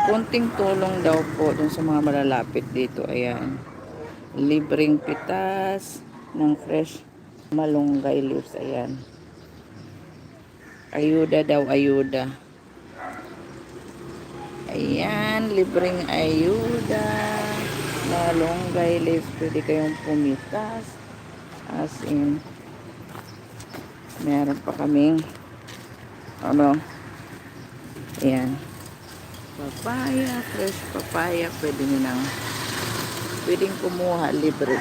Konting tulong daw po dun sa mga malalapit dito. Ayan. Libreng pitas ng fresh malunggay leaves. Ayan. Ayuda daw, ayuda. Ayan, libreng ayuda. Malunggay leaves. Pwede kayong pumitas. As in, meron pa kaming ano, ayan. Papaya, fresh papaya. Pwedeng kumuha, libre.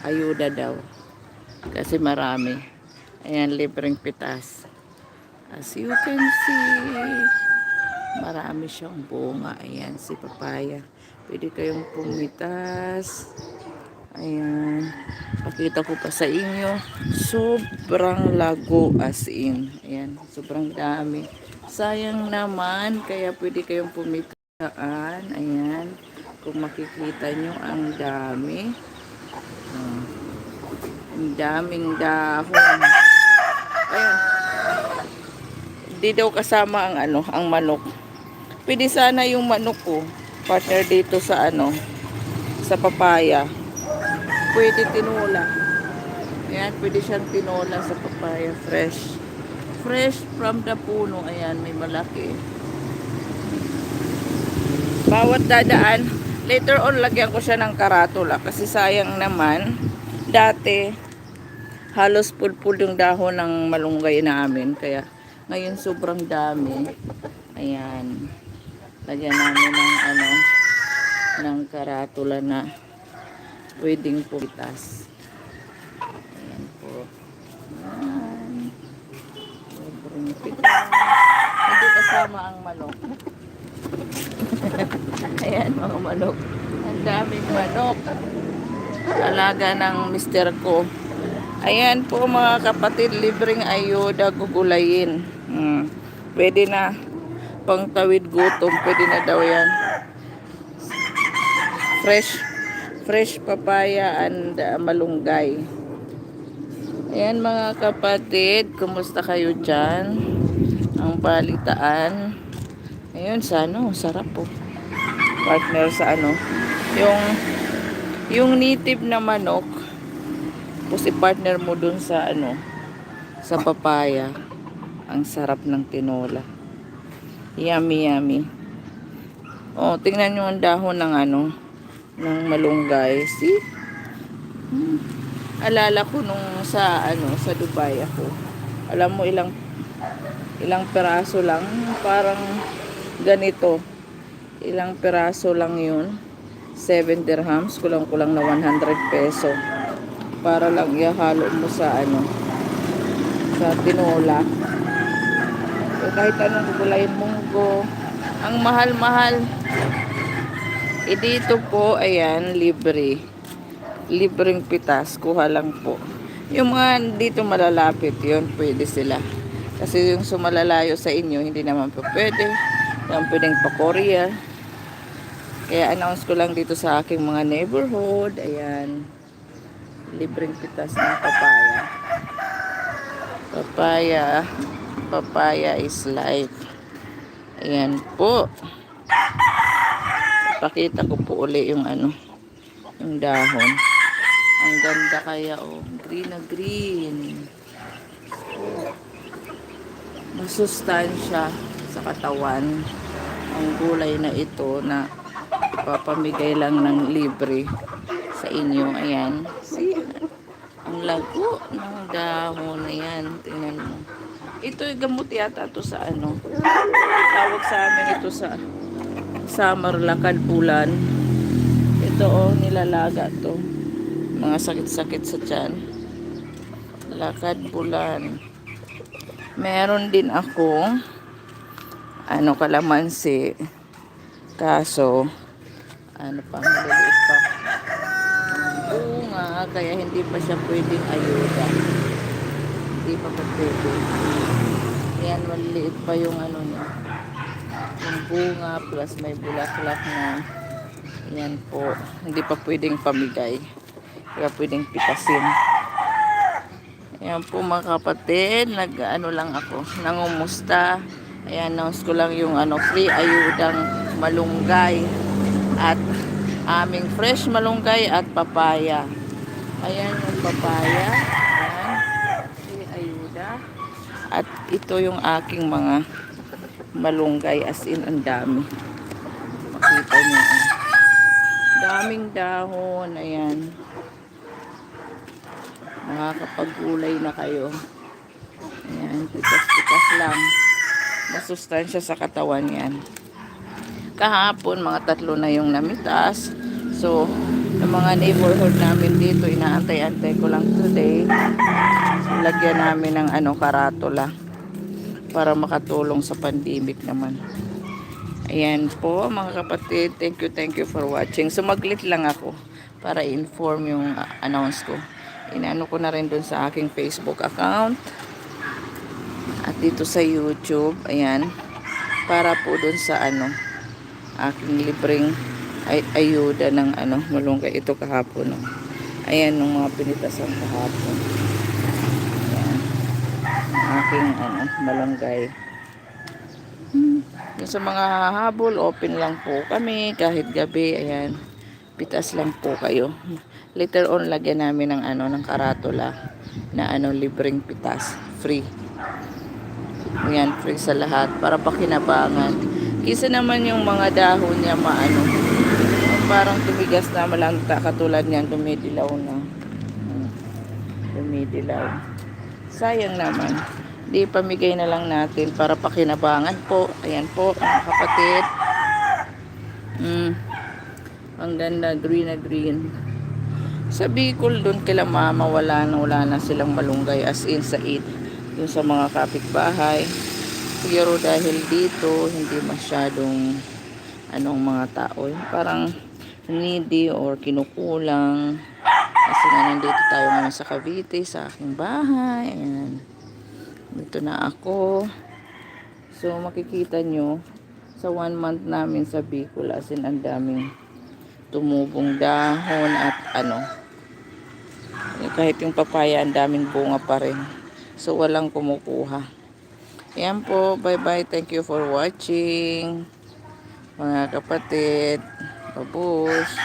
Ayuda daw. Kasi marami. Ayan, libreng pitas. As you can see, marami siyang bunga. Ayan, si papaya. Pwede kayong pumitas. Ayan. Pakita ko pa sa inyo. Sobrang lago as in. Ayan, sobrang dami. Sayang naman, kaya pwede kayong pumitaan. Ayan. Kung makikita nyo, ang dami. Ang daming dahon. Ayan. Di daw kasama ang ano, ang manok. Pwede sana yung manok ko, partner dito sa ano, sa papaya. Pwede tinola. Ayan, pwede siyang tinola sa papaya, fresh. Fresh from the puno. Ayan, may malaki. Bawat dadaan, later on lagyan ko siya ng karatula kasi sayang naman. Dati halos pulpul yung dahon ng malunggay namin, kaya ngayon sobrang dami. Ayan. Lagyan namin ng ano, ng karatula na pwedeng pumitas. Ayan po. Ayan. Sobrang pitas. Hindi kasama ang manok. Ayan, mga manok. Ang daming manok. Alaga ng mister ko. Ayan po mga kapatid, libreng ayuda gugulayin. Pwede na pangtawid gutom, pwede na daw yan. Fresh papaya and malunggay. Ayan mga kapatid, kumusta kayo dyan? Ang balitaan. Ayun, sa ano, sarap po. Partner sa ano, yung native na manok, tapos i-partner mo dun sa ano, sa papaya. Ang sarap ng tinola. Yummy, yummy. Oh, tingnan nyo ang dahon ng ano, ng malunggay. See? Alala ko nung sa ano, sa Dubai ako. Alam mo ilang peraso lang, parang ganito. Ilang peraso lang 'yun. 7 dirhams, kulang-kulang na 100 peso. Para lang ihalo mo sa ano, sa tinola. So, kahit anong gulay munggo, ang mahal-mahal. Dito po, ayan, libre. Libreng pitas, kuha lang po. Yung mga dito malalapit, yun, pwede sila. Kasi yung sumalalayo sa inyo, hindi naman po pwede. Yung pwedeng pa Korea. Kaya announce ko lang dito sa aking mga neighborhood. Ayan. Libreng pitas ng papaya. Papaya is life. Ayan po. Pakita ko po uli yung ano, yung dahon. Ang ganda kaya, oh. Green na green. Masustansya sa katawan. Ang gulay na ito na papamigay lang ng libre sa inyo. Ayan. See? Ang lago ng dahon. Ayan. Tingnan mo. Ito gamot yata to sa ano. Tawag sa amin ito sa summer lakad bulan. Ito oh, nilalaga to. Mga sakit-sakit sa tiyan. Lakad bulan. Meron din ako ano, kalamansi. Kaso ano pa, maliliit pa ang bunga, kaya hindi pa siya pwedeng ayuda. Hindi pa pwede. Yan, maliliit pa yung ano niya, yung bunga, plus may bulaklak na. Yan po, hindi pa pwedeng pamigay, kaya pwedeng pitasin. Yan po mga kapatid, nag-ano lang ako, nangumusta. I-announce ko lang yung free ayudang malunggay at aming fresh malunggay at papaya. Ayan yung papaya. Ayan. Free ayuda. At ito yung aking mga malunggay, as in ang dami. Makita niyo. Daming dahon. Ayan. Makakapag-gulay na kayo. Ayan. Tikas-tikas lang. Masustansya sa katawan yan. Kahapon, mga 3 na yung namitas. So, yung mga neighborhood namin dito, inaantay-antay ko lang today. So, lagyan namin ng karatula para makatulong sa pandemic naman. Ayan po, mga kapatid. Thank you for watching. Sumaglit lang ako para inform yung announce ko. Inaano ko na rin dun sa aking Facebook account at dito sa YouTube. Ayan. Para po dun sa aking libreng ayuda ng malunggay. Ito kahapon. Ayan yung mga pinitasan kahapon. Ayan. Ang aking malunggay. Yung sa mga habol, open lang po kami kahit gabi. Ayan. Pitas lang po kayo. Later on, lagyan namin ng ng karatula na libreng pitas. Free. Ayan, free sa lahat para pakinabangan. Kisa naman yung mga dahon niya parang tumigas na malangta katulad niyan, dumidilaw na. Dumidilaw. Sayang naman. Di pamigay na lang natin para pakinabangan po. Ayan po, mga kapatid. Ang ganda, green na green. Sa Bicol, doon kila mama, wala na silang malunggay as in sa yung sa mga kapitbahay. Siguro dahil dito, hindi masyadong mga tao. Parang needy or kinukulang. Kasi nga nandito tayo ngayon sa Cavite, sa aking bahay. Ayan. Dito na ako. So, makikita nyo, sa 1 month namin sa Bicol, as in ang daming tumubong dahon at kahit yung papaya, ang daming bunga pa rin. So, walang kumukuha. Ayan po, bye-bye. Thank you for watching. Mga kapatid, babush.